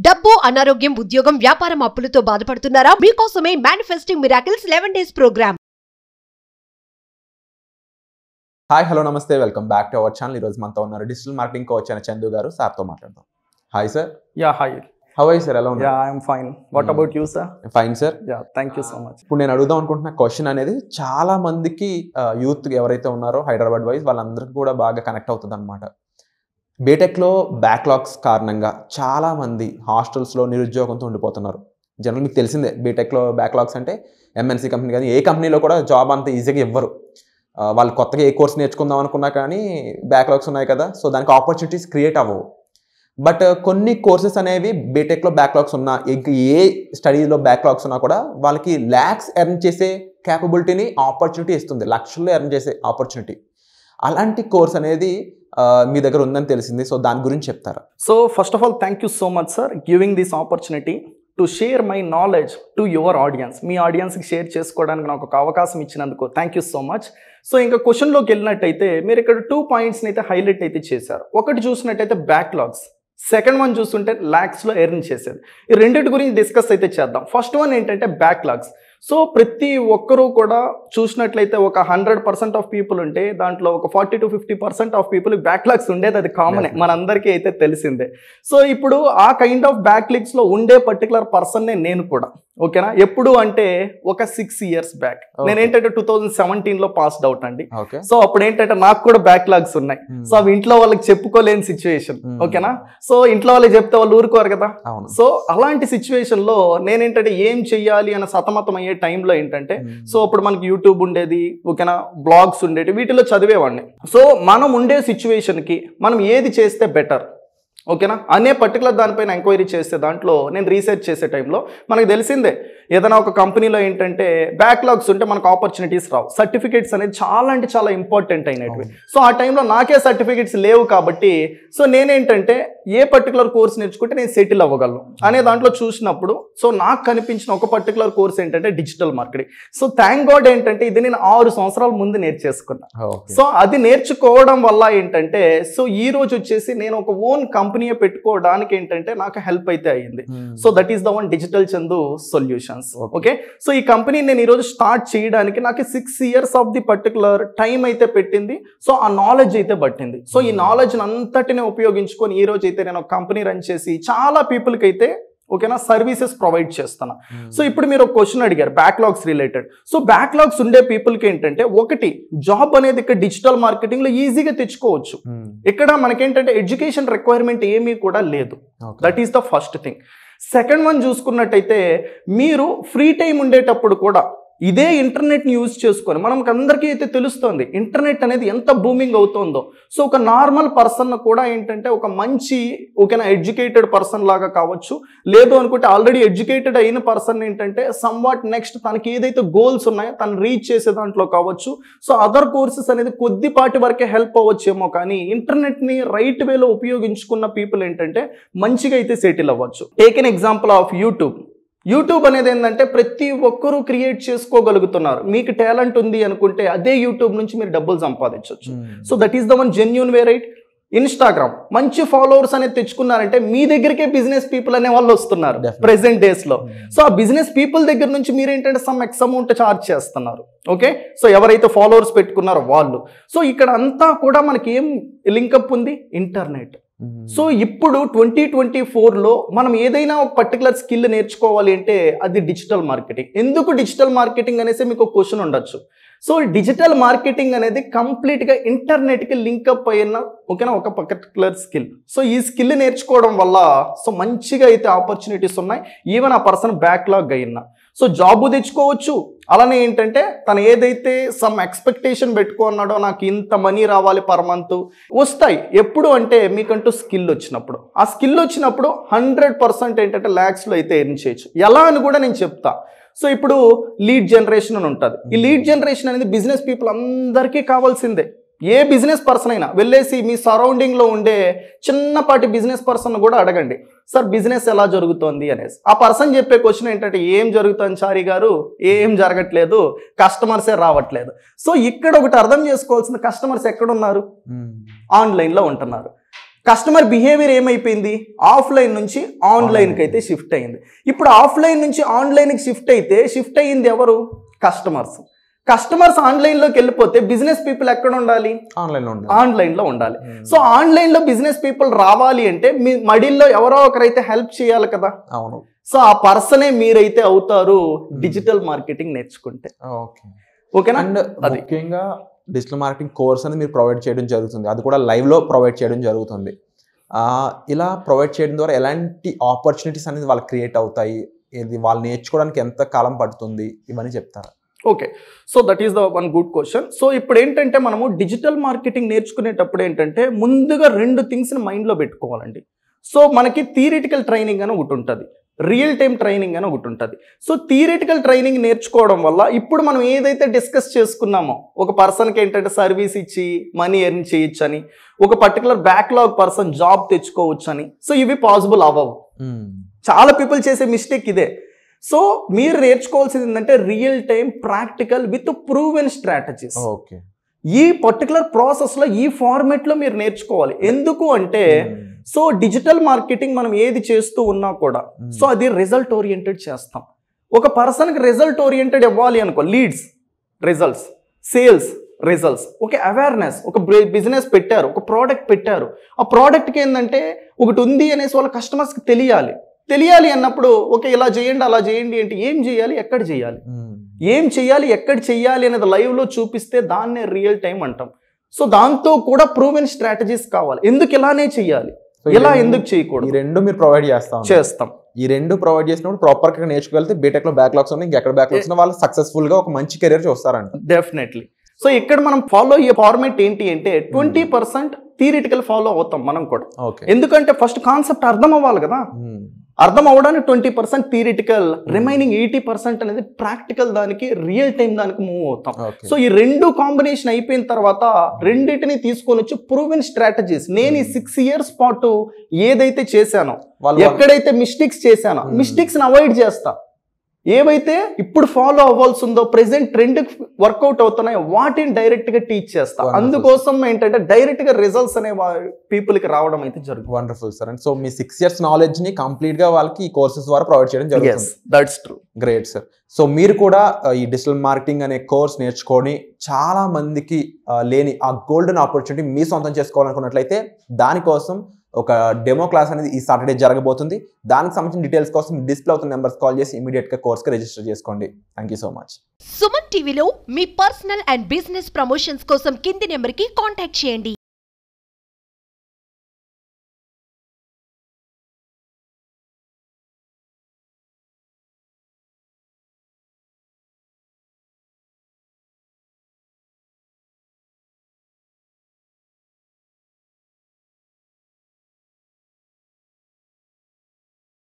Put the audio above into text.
డబ్బు, అనారోగ్యం, ఉద్యోగం, వ్యాపారం, అప్పులతో బాధపడుతున్నారా? మీకోసమే manifesting miracles 11 days program. Hi hello నమస్తే, welcome back to our channel. ఈరోజు మనతో ఉన్నారు డిజిటల్ మార్కెటింగ్ కోచ్ అయిన చందు గారు. సార్తో మాట్లాడదాం. Hi sir. Hi. How are you sir? ఎలా ఉన్నారు? I'm fine. What about you sir? Fine sir. Thank you so much. ఇప్పుడు నేను అడుగుదాం అనుకుంటున్న క్వశ్చన్ అనేది చాలా మందికి యూత్ ఎవరైతే ఉన్నారో హైదరాబాద్ వైజ్ వాళ్ళందరికీ కూడా బాగా కనెక్ట్ అవుతుంది అనమాట. బీటెక్లో బ్యాక్లాగ్స్ కారణంగా చాలామంది హాస్టల్స్లో నిరుద్యోగంతో ఉండిపోతున్నారు. జనరల్ మీకు తెలిసిందే, బీటెక్లో బ్యాక్లాగ్స్ అంటే ఎంఎన్సీ కంపెనీ కానీ ఏ కంపెనీలో కూడా జాబ్ అంత ఈజీగా ఇవ్వరు. వాళ్ళు కొత్తగా ఏ కోర్స్ నేర్చుకుందాం అనుకున్నా కానీ బ్యాక్లాగ్స్ ఉన్నాయి కదా, సో దానికి ఆపర్చునిటీస్ క్రియేట్ అవ్వవు. బట్ కొన్ని కోర్సెస్ అనేవి బీటెక్లో బ్యాక్లాగ్స్ ఉన్నా, ఇంక ఏ స్టడీలో బ్యాక్లాగ్స్ ఉన్నా కూడా వాళ్ళకి ల్యాక్స్ ఎర్న్ చేసే క్యాపబిలిటీని ఆపర్చునిటీ ఇస్తుంది, లక్షల్లో ఎర్న్ చేసే ఆపర్చునిటీ. అలాంటి కోర్స్ అనేది మీ దగ్గర ఉందని తెలిసింది. సో దాని గురించి చెప్తారా? So first of all thank you so much sir giving this opportunity to share my knowledge to your audience. మీ ఆడియన్స్కి షేర్ చేసుకోవడానికి నాకు ఒక అవకాశం ఇచ్చినందుకు thank you so much. So ఇంకా క్వశ్చన్లోకి వెళ్ళినట్టయితే మీరు ఇక్కడ 2 పాయింట్స్ని అయితే హైలైట్ అయితే చేశారు. ఒకటి చూసినట్టయితే బ్యాక్లాగ్స్, సెకండ్ వన్ చూస్తుంటే ల్యాక్స్లో ఎర్న్ చేసేది. ఈ రెండింటి గురించి డిస్కస్ అయితే చేద్దాం. ఫస్ట్ వన్ ఏంటంటే బ్యాక్లాగ్స్. సో ప్రతి ఒక్కరూ కూడా చూసినట్లయితే ఒక 100% ఆఫ్ పీపుల్ ఉంటే దాంట్లో ఒక 40 to 50% ఆఫ్ పీపుల్ బ్యాక్లాగ్స్ ఉండేది అది కామనే, మనందరికీ అయితే తెలిసిందే. సో ఇప్పుడు ఆ కైండ్ ఆఫ్ బ్యాక్లాగ్స్లో ఉండే పర్టికులర్ పర్సన్నే నేను కూడా. ఓకేనా? ఎప్పుడు అంటే ఒక 6 years బ్యాక్. నేను ఏంటంటే 2017లో పాస్డ్ అవుట్ అండి. సో అప్పుడు ఏంటంటే నాకు కూడా బ్యాక్లాగ్స్ ఉన్నాయి. సో అవి ఇంట్లో వాళ్ళకి చెప్పుకోలేని సిచ్యువేషన్. ఓకేనా? సో ఇంట్లో వాళ్ళకి చెప్తే వాళ్ళు ఊరుకోరు కదా. సో అలాంటి సిచ్యువేషన్ లో నేనేంటంటే ఏం చెయ్యాలి అన్న సతమతం అయ్యే టైంలో ఏంటంటే, సో అప్పుడు మనకి యూట్యూబ్ ఉండేది, ఓకేనా, బ్లాగ్స్ ఉండేవి, వీటిలో చదివేవాడిని. సో మనం ఉండే సిచ్యువేషన్కి మనం ఏది చేస్తే బెటర్, ఓకేనా, అనే పర్టికులర్ దానిపైన ఎంక్వైరీ చేసే దాంట్లో నేను రీసెర్చ్ చేసే టైంలో మనకు తెలిసిందే, ఏదైనా ఒక కంపెనీలో ఏంటంటే బ్యాక్లాగ్స్ ఉంటే మనకు ఆపర్చునిటీస్ రావు. సర్టిఫికేట్స్ అనేది చాలా అంటే చాలా ఇంపార్టెంట్ అయినవి. సో ఆ టైంలో నాకే సర్టిఫికేట్స్ లేవు కాబట్టి సో నేనేంటంటే ఏ పర్టికులర్ కోర్స్ నేర్చుకుంటే నేను సెటిల్ అవ్వగలను అనే దాంట్లో చూసినప్పుడు సో నాకు కనిపించిన ఒక పర్టికులర్ కోర్స్ ఏంటంటే digital marketing. So thank God ఏంటంటే ఇది నేను 6 సంవత్సరాల ముందు నేర్చేసుకున్నా. సో అది నేర్చుకోవడం వల్ల ఏంటంటే సో ఈ రోజు వచ్చేసి నేను ఒక ఓన్ కంపెనీ పెట్టుకోవడానికి ఏంటంటే నాకు హెల్ప్ అయితే అయ్యింది. So that is the one digital Chandu solutions. Okay, so ఈ కంపెనీ నేను ఈరోజు స్టార్ట్ చేయడానికి నాకు 6 years of the particular time అయితే పెట్టింది. సో ఆ నాలెడ్జ్ అయితే పట్టింది. సో ఈ నాలెడ్జ్ అంతటిని ఉపయోగించుకొని ఈ రోజు అయితే నేను ఒక కంపెనీ రన్ చేసి చాలా పీపుల్కి అయితే ఓకేనా సర్వీసెస్ ప్రొవైడ్ చేస్తాను. సో ఇప్పుడు మీరు ఒక క్వశ్చన్ అడిగారు బ్యాక్లాగ్స్ రిలేటెడ్. సో బ్యాక్లాగ్స్ ఉండే పీపుల్కి ఏంటంటే ఒకటి జాబ్ అనేది ఇక్కడ డిజిటల్ మార్కెటింగ్ లో ఈజీగా తెచ్చుకోవచ్చు. ఇక్కడ మనకేంటంటే ఎడ్యుకేషన్ రిక్వైర్మెంట్ ఏమీ కూడా లేదు. That is the first thing. Second one చూసుకున్నట్టయితే మీరు ఫ్రీ టైం ఉండేటప్పుడు కూడా ఇదే ఇంటర్నెట్ని యూజ్ చేసుకొని మనకు అందరికీ అయితే తెలుస్తుంది ఇంటర్నెట్ అనేది ఎంత బూమింగ్ అవుతుందో. సో ఒక నార్మల్ పర్సన్ కూడా ఏంటంటే ఒక మంచి ఓకేనా ఎడ్యుకేటెడ్ పర్సన్ లాగా కావచ్చు, లేదు అనుకుంటే ఆల్రెడీ ఎడ్యుకేటెడ్ అయిన పర్సన్ ఏంటంటే సమ్వాట్ నెక్స్ట్ తనకి ఏదైతే గోల్స్ ఉన్నాయో తను రీచ్ చేసే దాంట్లో కావచ్చు. సో అదర్ కోర్సెస్ అనేది కొద్దిపాటి వరకే హెల్ప్ అవ్వచ్చేమో, కానీ ఇంటర్నెట్ని రైట్ వేలో ఉపయోగించుకున్న పీపుల్ ఏంటంటే మంచిగా అయితే సెటిల్ అవ్వచ్చు. Take an example of YouTube అనేది ఏంటంటే ప్రతి ఒక్కరూ క్రియేట్ చేసుకోగలుగుతున్నారు. మీకు టాలెంట్ ఉంది అనుకుంటే అదే యూట్యూబ్ నుంచి మీరు డబ్బులు సంపాదించవచ్చు. So that is the one genuine way, right? Instagram మంచి ఫాలోవర్స్ అనేది తెచ్చుకున్నారంటే మీ దగ్గరికే బిజినెస్ పీపుల్ అనే వాళ్ళు వస్తున్నారు ప్రెసెంట్ డేస్ లో. సో ఆ బిజినెస్ పీపుల్ దగ్గర నుంచి మీరు ఏంటంటే సమ్ ఎక్స్ అమౌంట్ ఛార్జ్ చేస్తున్నారు. ఓకే, సో ఎవరైతే ఫాలోవర్స్ పెట్టుకున్నారో వాళ్ళు. సో ఇక్కడ అంతా కూడా మనకి ఏం లింకప్ ఉంది? ఇంటర్నెట్. సో ఇప్పుడు 2024లో మనం ఏదైనా ఒక పర్టికులర్ స్కిల్ నేర్చుకోవాలి అంటే అది డిజిటల్ మార్కెటింగ్. ఎందుకు డిజిటల్ మార్కెటింగ్ అనేసి మీకు ఒక క్వశ్చన్ ఉండొచ్చు. సో డిజిటల్ మార్కెటింగ్ అనేది కంప్లీట్గా ఇంటర్నెట్కి లింకప్ అయిన ఓకేనా ఒక పర్టికులర్ స్కిల్. సో ఈ స్కిల్ నేర్చుకోవడం వల్ల సో మంచిగా అయితే ఆపర్చునిటీస్ ఉన్నాయి. ఈవెన్ ఆ పర్సన్ బ్యాక్లాగ్ అయినా సో జాబ్ తెచ్చుకోవచ్చు. అలానే ఏంటంటే తను ఏదైతే సమ్ ఎక్స్పెక్టేషన్ పెట్టుకున్నాడో నాకు ఇంత మనీ రావాలి పర్ మంత్ వస్తాయి. ఎప్పుడు అంటే మీకంటూ స్కిల్ వచ్చినప్పుడు, ఆ స్కిల్ వచ్చినప్పుడు 100% ఏంటంటే ల్యాక్స్లో అయితే ఎర్న్ చేయొచ్చు. ఎలా అని కూడా నేను చెప్తా. సో ఇప్పుడు లీడ్ జనరేషన్ అని ఉంటుంది. ఈ లీడ్ జనరేషన్ అనేది బిజినెస్ పీపుల్ అందరికీ కావాల్సిందే. ఏ బిజినెస్ పర్సన్ అయినా వెళ్ళేసి మీ సరౌండింగ్లో ఉండే చిన్నపాటి బిజినెస్ పర్సన్ కూడా అడగండి, సార్ బిజినెస్ ఎలా జరుగుతోంది అనేసి. ఆ పర్సన్ చెప్పే క్వశ్చన్ ఏంటంటే ఏం జరుగుతుంది చారి గారు, ఏం జరగట్లేదు, కస్టమర్సే రావట్లేదు. సో ఇక్కడ ఒకటి అర్థం చేసుకోవాల్సిన, కస్టమర్స్ ఎక్కడున్నారు? ఆన్లైన్లో ఉంటున్నారు. కస్టమర్ బిహేవియర్ ఏమైపోయింది, ఆఫ్లైన్ నుంచి ఆన్లైన్కి అయితే షిఫ్ట్ అయింది. ఇప్పుడు ఆఫ్లైన్ నుంచి ఆన్లైన్కి షిఫ్ట్ అయ్యింది ఎవరు, కస్టమర్స్ ఆన్లైన్లోకి వెళ్ళిపోతే బిజినెస్ పీపుల్ ఎక్కడ ఉండాలి, ఆన్లైన్లో ఉండాలి. సో ఆన్లైన్లో బిజినెస్ పీపుల్ రావాలి అంటే మీ మడిల్లో ఎవరో ఒకరైతే హెల్ప్ చేయాలి కదా. అవును. సో ఆ పర్సనే మీరైతే అవుతారు డిజిటల్ మార్కెటింగ్ నేర్చుకుంటే. ఓకేనా. అండ్ ముఖ్యంగా డిజిటల్ మార్కెటింగ్ కోర్స్ అనేది మీరు ప్రొవైడ్ చేయడం జరుగుతుంది, అది కూడా లైవ్లో ప్రొవైడ్ చేయడం జరుగుతుంది. ఇలా ప్రొవైడ్ చేయడం ద్వారా ఎలాంటి ఆపర్చునిటీస్ అనేది వాళ్ళకి క్రియేట్ అవుతాయి, ఇది వాళ్ళు నేర్చుకోవడానికి ఎంత కాలం పడుతుంది, ఇవన్నీ చెప్తారా? Okay, so that is the one good question. So ఇప్పుడు ఏంటంటే మనము డిజిటల్ మార్కెటింగ్ నేర్చుకునేటప్పుడు ఏంటంటే ముందుగా 2 థింగ్స్ని మైండ్లో పెట్టుకోవాలండి. సో మనకి థియరిటికల్ ట్రైనింగ్ అని ఒకటి ఉంటుంది, రియల్ టైం ట్రైనింగ్ అని ఒకటి ఉంటుంది. సో థియరిటికల్ ట్రైనింగ్ నేర్చుకోవడం వల్ల ఇప్పుడు మనం ఏదైతే డిస్కస్ చేసుకున్నామో, ఒక పర్సన్కి ఏంటంటే సర్వీస్ ఇచ్చి మనీ ఎర్న్ చేయొచ్చు అని, ఒక పర్టికులర్ బ్యాక్లాగ్ పర్సన్ జాబ్ తెచ్చుకోవచ్చు అని, సో ఇవి పాసిబుల్ అవ్వవు. చాలా పీపుల్ చేసే మిస్టేక్ ఇదే. సో మీరు నేర్చుకోవాల్సింది ఏంటంటే real time practical with proven strategies. ఈ పర్టికులర్ ప్రాసెస్లో ఈ ఫార్మేట్లో మీరు నేర్చుకోవాలి. ఎందుకు అంటే సో డిజిటల్ మార్కెటింగ్ మనం ఏది చేస్తూ ఉన్నా కూడా సో అది రిజల్ట్ ఓరియంటెడ్ చేస్తాం. ఒక పర్సన్కి రిజల్ట్ ఓరియంటెడ్ ఇవ్వాలి అనుకో, లీడ్స్ రిజల్ట్స్, సేల్స్ రిజల్ట్స్, ఒక అవేర్నెస్, ఒక బిజినెస్ పెట్టారు, ఒక ప్రోడక్ట్ పెట్టారు, ఆ ప్రోడక్ట్కి ఏంటంటే ఒకటి ఉంది అనేసి వాళ్ళ కస్టమర్స్కి తెలియాలి అన్నప్పుడు ఓకే ఇలా చేయండి అలా చేయండి అంటే ఏం చేయాలి, ఎక్కడ చేయాలి అనేది లైవ్లో చూపిస్తే దాన్నే రియల్ టైం అంటాం. సో దాంతో కూడా ప్రూవెన్ స్ట్రాటజీస్ కావాలి. ఎందుకు ఇలానే చేయాలి, ఇలా ఎందుకు చేయకూడదు, ఈ 2 మీరు ప్రొవైడ్ చేస్తాం. ఈ 2 ప్రొవైడ్ చేసినప్పుడు ప్రాపర్ గా నేర్చుకెళ్తే బీటెక్ లో బ్యాక్లాగ్స్ ఉన్నాయి, ఇంకెక్కడ బ్యాక్లాగ్స్ ఉన్నా వాళ్ళు సక్సెస్ఫుల్ గా ఒక మంచి కెరీర్ చూస్తారంట. డెఫినెట్లీ. సో ఇక్కడ మనం ఫాలో అయ్యే ఫార్మేట్ ఏంటి అంటే 20% థియరిటికల్ ఫాలో అవుతాం మనం కూడా. ఎందుకంటే ఫస్ట్ కాన్సెప్ట్ అర్థం అవ్వాలి కదా. అర్థం అవ్వడానికి 20% థియరిటికల్, రిమైనింగ్ 80% అనేది ప్రాక్టికల్, దానికి రియల్ టైం దానికి మూవ్ అవుతాం. సో ఈ 2 కాంబినేషన్ అయిపోయిన తర్వాత రెండింటిని తీసుకొని వచ్చి ప్రూవెన్ స్ట్రాటజీస్, నేను ఈ 6 years పాటు ఏదైతే చేశానో, ఎక్కడైతే మిస్టేక్స్ చేశానో మిస్టేక్స్ని అవాయిడ్ చేస్తా, ఏవైతే ఇప్పుడు ఫాలో అవ్వాల్సి ఉందో ప్రెసెంట్ ట్రెండ్ వర్కౌట్ అవుతున్నాయో వాటిని డైరెక్ట్ గా టీచ్ చేస్తా. అందుకోసం ఏంటంటే డైరెక్ట్ గా రిజల్ట్స్ అనే పీపుల్ కి రావడం అయితే జరుగుతుంది. Wonderful sir. And so me 6 years knowledge ని కంప్లీట్ గా వాళ్ళకి ఈ కోర్సెస్ ద్వారా ప్రొవైడ్ చేయడం జరుగుతుంది. That's true. Great sir. So మీరు కూడా ఈ డిజిటల్ మార్కెటింగ్ అనే కోర్స్ నేర్చుకొని చాలా మందికి లేని ఆ గోల్డెన్ ఆపర్చునిటీ మీ సొంతం చేసుకోవాలనుకున్నట్లయితే దానికోసం ఒక డెమో క్లాస్ అనేది ఈ సాటర్డే జరగబోతుంది. దానికి సంబంధించిన డీటెయిల్స్ కోసం డిస్ప్లే అవుతున్న నెంబర్స్ కాల్ చేసి ఇమీడియట్ గా కోర్స్ కి రిజిస్టర్ చేసుకోండి. Thank you so much. Suman టీవీలో మీ పర్సనల్ అండ్ బిజినెస్ ప్రమోషన్స్ కోసం కింది నెంబర్ కి కాంటాక్ట్ చేయండి.